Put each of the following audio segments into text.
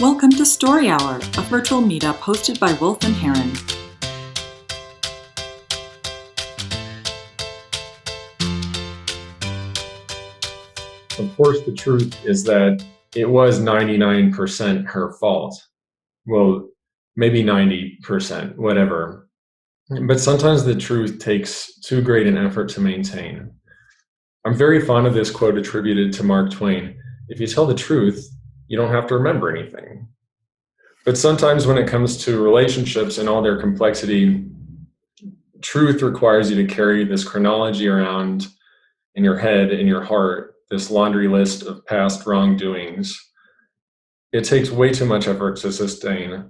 Welcome to Story Hour, a virtual meetup hosted by Wolf and Heron. Of course, the truth is that it was 99% her fault. Well, maybe 90%, whatever. But sometimes the truth takes too great an effort to maintain. I'm very fond of this quote attributed to Mark Twain. If you tell the truth, you don't have to remember anything. But sometimes when it comes to relationships and all their complexity, truth requires you to carry this chronology around in your head, in your heart, this laundry list of past wrongdoings. It takes way too much effort to sustain.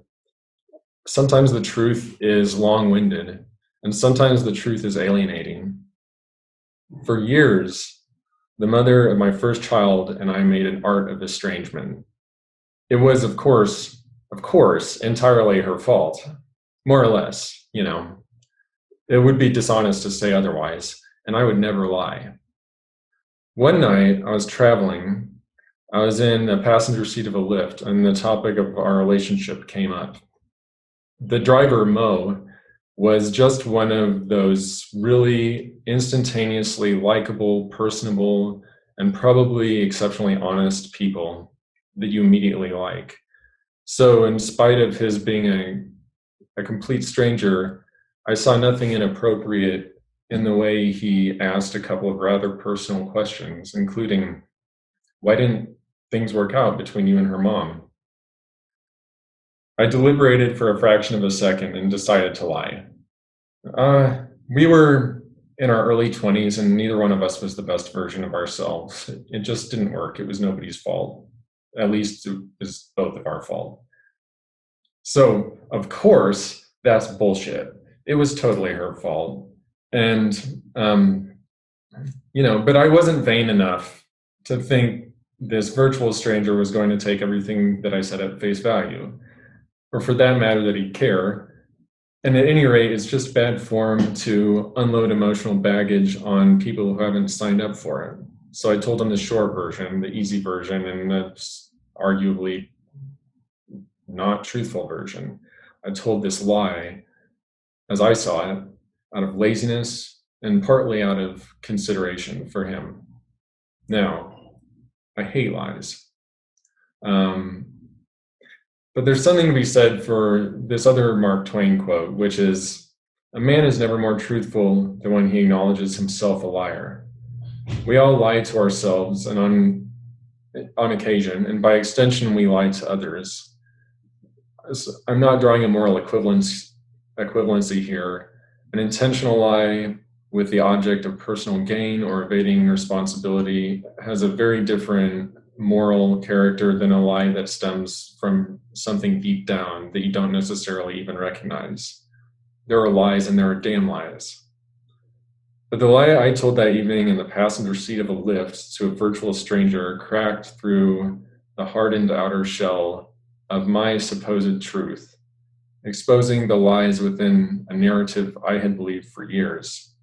Sometimes the truth is long-winded, and sometimes the truth is alienating. For years, the mother of my first child and I made an art of estrangement. It was, of course, entirely her fault, more or less, It would be dishonest to say otherwise, and I would never lie. One night, I was traveling. I was in the passenger seat of a Lyft, and the topic of our relationship came up. The driver, Mo, was just one of those really instantaneously likable, personable, and probably exceptionally honest people that you immediately like. So in spite of his being a complete stranger, I saw nothing inappropriate in the way he asked a couple of rather personal questions, including, why didn't things work out between you and her mom? I deliberated for a fraction of a second and decided to lie. We were in our early 20s and neither one of us was the best version of ourselves. It just didn't work. It was nobody's fault. At least it was both of our fault. So, of course, that's bullshit. It was totally her fault. And, but I wasn't vain enough to think this virtual stranger was going to take everything that I said at face value, or for that matter, that he'd care. And at any rate, it's just bad form to unload emotional baggage on people who haven't signed up for it. So I told him the short version, the easy version, and that's arguably not truthful version. I told this lie, as I saw it, out of laziness and partly out of consideration for him. Now, I hate lies. But there's something to be said for this other Mark Twain quote, which is, a man is never more truthful than when he acknowledges himself a liar. We all lie to ourselves and on occasion, and by extension, we lie to others. I'm not drawing a moral equivalency here. An intentional lie with the object of personal gain or evading responsibility has a very different moral character than a lie that stems from something deep down that you don't necessarily even recognize. There are lies and there are damn lies. But the lie I told that evening in the passenger seat of a Lyft to a virtual stranger cracked through the hardened outer shell of my supposed truth, exposing the lies within a narrative I had believed for years.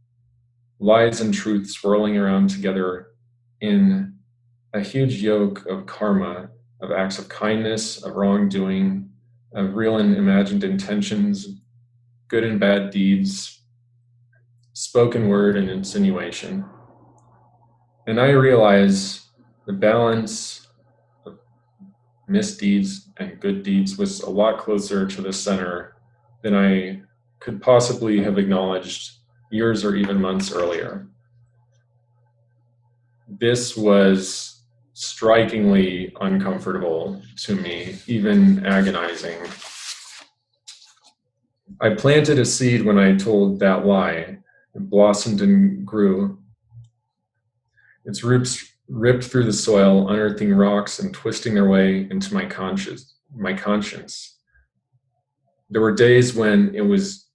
Lies and truth swirling around together in a huge yoke of karma, of acts of kindness, of wrongdoing, of real and imagined intentions, good and bad deeds, spoken word and insinuation. And I realize the balance of misdeeds and good deeds was a lot closer to the center than I could possibly have acknowledged years or even months earlier. This was strikingly uncomfortable to me, even agonizing. I planted a seed when I told that lie. It blossomed and grew. Its roots ripped through the soil, unearthing rocks and twisting their way into my conscience. There were days when it was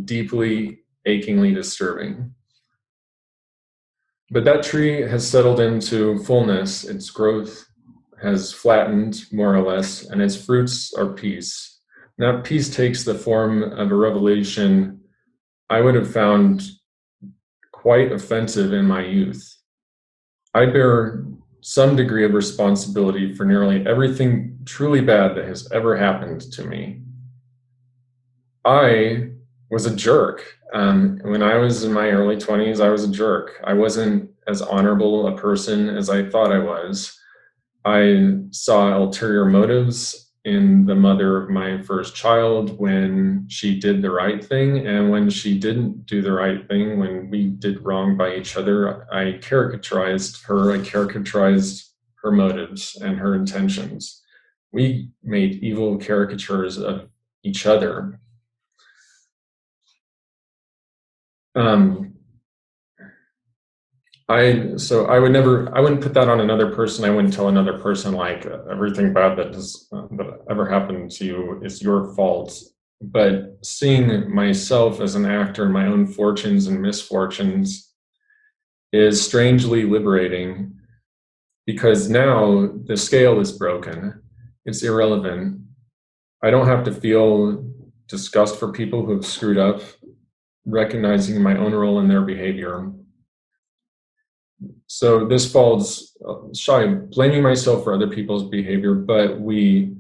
deeply, achingly disturbing. But that tree has settled into fullness. Its growth has flattened, more or less, and its fruits are peace. And that peace takes the form of a revelation I would have found quite offensive in my youth. I bear some degree of responsibility for nearly everything truly bad that has ever happened to me. I was a jerk. When I was in my early 20s, I was a jerk. I wasn't as honorable a person as I thought I was. I saw ulterior motives in the mother of my first child when she did the right thing, and when she didn't do the right thing, when we did wrong by each other, I caricaturized her. I caricaturized her motives and her intentions. We made evil caricatures of each other. I wouldn't put that on another person. I wouldn't tell another person like everything bad that ever happened to you is your fault. But seeing myself as an actor in my own fortunes and misfortunes is strangely liberating, because now the scale is broken. It's irrelevant. I don't have to feel disgust for people who have screwed up, recognizing my own role in their behavior. So this falls shy, blaming myself for other people's behavior, but we're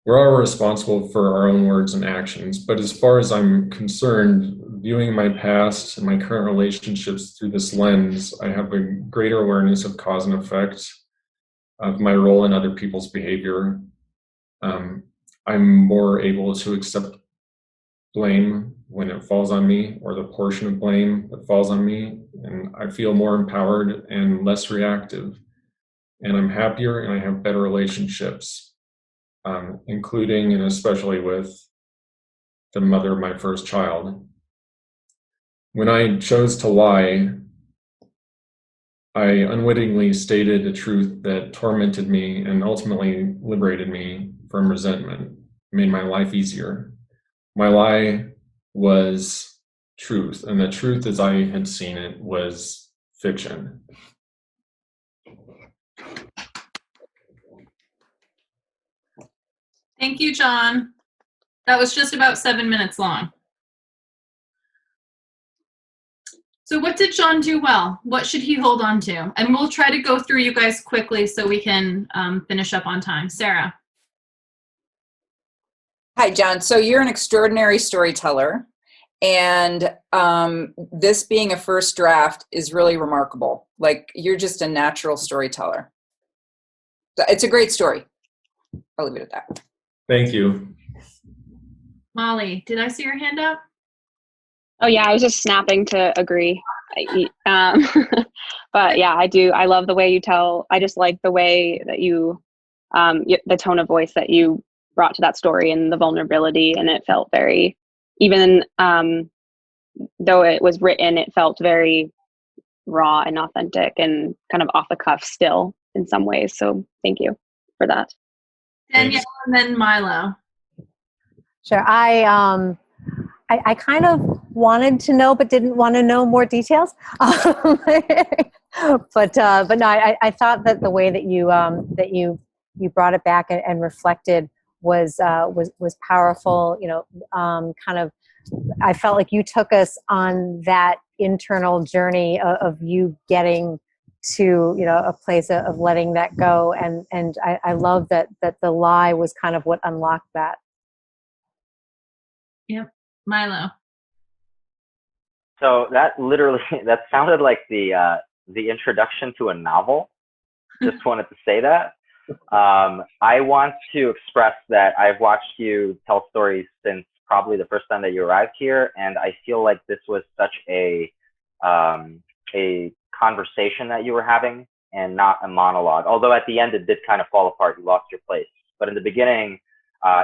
all responsible for our own words and actions. But as far as I'm concerned, viewing my past and my current relationships through this lens, I have a greater awareness of cause and effect, of my role in other people's behavior. I'm more able to accept blame when it falls on me, or the portion of blame that falls on me, and I feel more empowered and less reactive, and I'm happier and I have better relationships, including and especially with the mother of my first child. When I chose to lie, I unwittingly stated a truth that tormented me and ultimately liberated me from resentment, made my life easier. My lie was truth, and the truth as I had seen it was fiction. Thank you, John. That was just about 7 minutes long. So what did John do well? What should he hold on to? And we'll try to go through you guys quickly so we can finish up on time. Sarah. Hi, John. So you're an extraordinary storyteller, and this being a first draft is really remarkable. Like, you're just a natural storyteller. It's a great story. I'll leave it at that. Thank you. Molly, did I see your hand up? Oh yeah, I was just snapping to agree. But yeah, I do. I love the way you tell. I just like the way that you, the tone of voice that you brought to that story and the vulnerability, and it felt very, even though it was written, it felt very raw and authentic and kind of off the cuff still in some ways. So thank you for that. Danielle, and then Milo. Sure. I kind of wanted to know, but didn't want to know more details. But no, I thought that the way that you brought it back and reflected was powerful. You know, kind of, I felt like you took us on that internal journey of you getting to, you know, a place of letting that go, and I love that the lie was kind of what unlocked that. Yep. Milo. So that sounded like the introduction to a novel. Just wanted to say that. I want to express that I've watched you tell stories since probably the first time that you arrived here, and I feel like this was such a conversation that you were having and not a monologue. Although at the end it did kind of fall apart, you lost your place. But in the beginning,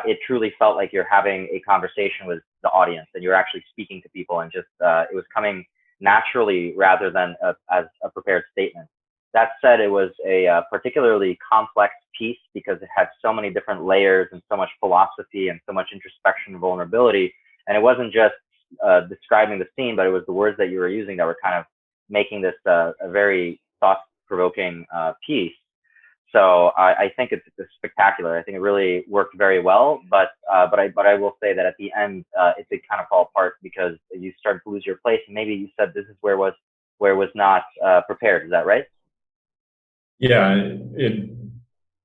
it truly felt like you're having a conversation with the audience and you're actually speaking to people, and just it was coming naturally rather than as a prepared statement. That said, it was a particularly complex piece because it had so many different layers and so much philosophy and so much introspection and vulnerability. And it wasn't just describing the scene, but it was the words that you were using that were kind of making this a very thought-provoking piece. So I think it's spectacular. I think it really worked very well, but I will say that at the end it did kind of fall apart because you started to lose your place, and maybe you said this is where it was not prepared. Is that right? Yeah,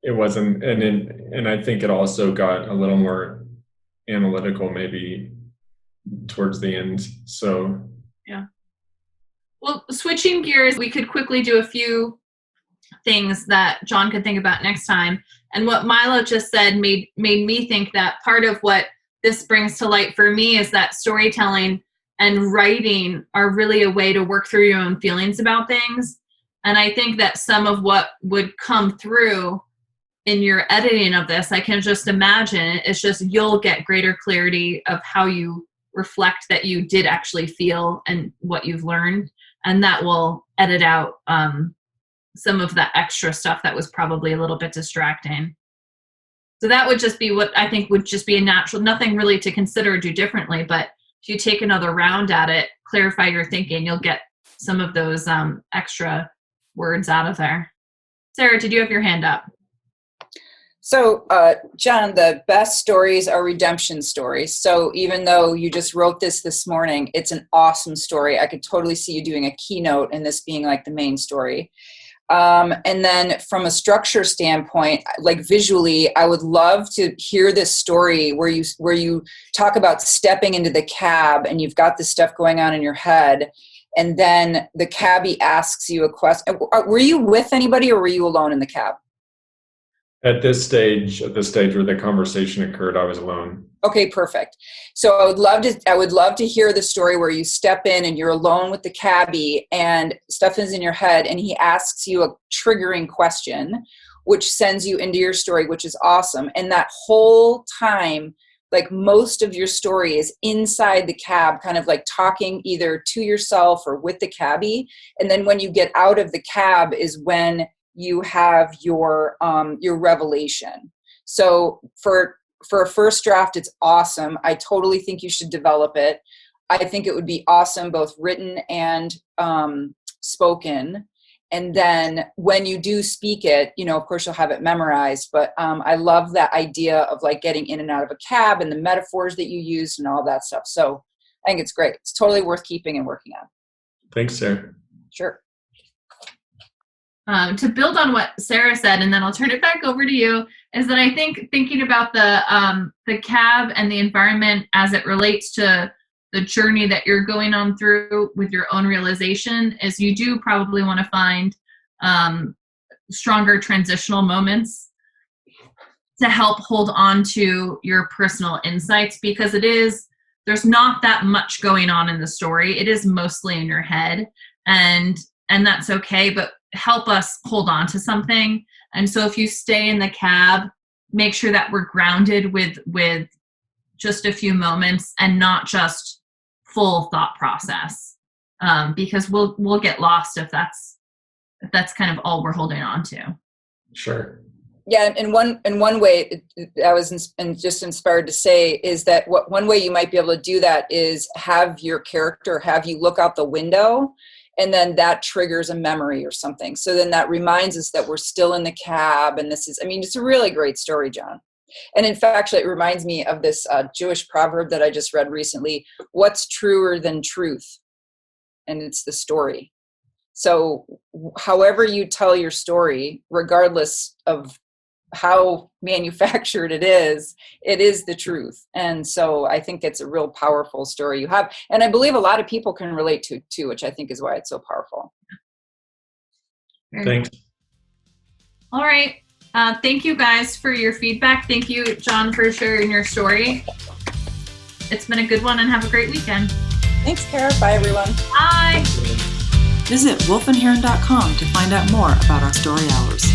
it wasn't, and I think it also got a little more analytical maybe towards the end. So yeah. Well, switching gears, we could quickly do a few things that John could think about next time. And what Milo just said made me think that part of what this brings to light for me is that storytelling and writing are really a way to work through your own feelings about things. And I think that some of what would come through in your editing of this, I can just imagine, it's just you'll get greater clarity of how you reflect that you did actually feel and what you've learned. And that will edit out some of that extra stuff that was probably a little bit distracting. So that would just be what I think would just be a natural, nothing really to consider or do differently, but if you take another round at it, clarify your thinking, you'll get some of those extra words out of there. Sarah, did you have your hand up? So, John, the best stories are redemption stories. So even though you just wrote this morning, it's an awesome story. I could totally see you doing a keynote and this being like the main story. And then from a structure standpoint, like visually, I would love to hear this story where you talk about stepping into the cab and you've got this stuff going on in your head. And then the cabbie asks you a question. Were you with anybody or were you alone in the cab? at the stage where the conversation occurred, I was alone. Okay, perfect. So I would love to hear the story where you step in and you're alone with the cabbie and stuff is in your head and he asks you a triggering question, which sends you into your story, which is awesome. And that whole time, like most of your story is inside the cab, kind of like talking either to yourself or with the cabbie. And then when you get out of the cab is when you have your revelation. So for a first draft, it's awesome. I totally think you should develop it. I think it would be awesome, both written and spoken. And then when you do speak it, of course you'll have it memorized, but I love that idea of like getting in and out of a cab and the metaphors that you used and all that stuff. So I think it's great. It's totally worth keeping and working on. Thanks, Sarah. Sure. To build on what Sarah said, and then I'll turn it back over to you, is that I think thinking about the cab and the environment as it relates to the journey that you're going on through with your own realization is you do probably want to find stronger transitional moments to help hold on to your personal insights, because there's not that much going on in the story. It is mostly in your head, and that's okay, but help us hold on to something. And so if you stay in the cab, make sure that we're grounded with just a few moments and not just full thought process, because we'll get lost if that's kind of all we're holding on to. Sure. Yeah, and one way I was just inspired to say is that one way you might be able to do that is have your character have you look out the window, and then that triggers a memory or something. So then that reminds us that we're still in the cab, and it's a really great story, John. And in fact, it reminds me of this Jewish proverb that I just read recently: what's truer than truth? And it's the story. So however you tell your story, regardless of how manufactured it is the truth. And so I think it's a real powerful story you have. And I believe a lot of people can relate to it too, which I think is why it's so powerful. Thanks. All right. Thank you guys for your feedback. Thank you, John, for sharing your story. It's been a good one, and have a great weekend. Thanks, Kara. Bye, everyone. Bye. Visit wolfandheron.com to find out more about our story hours.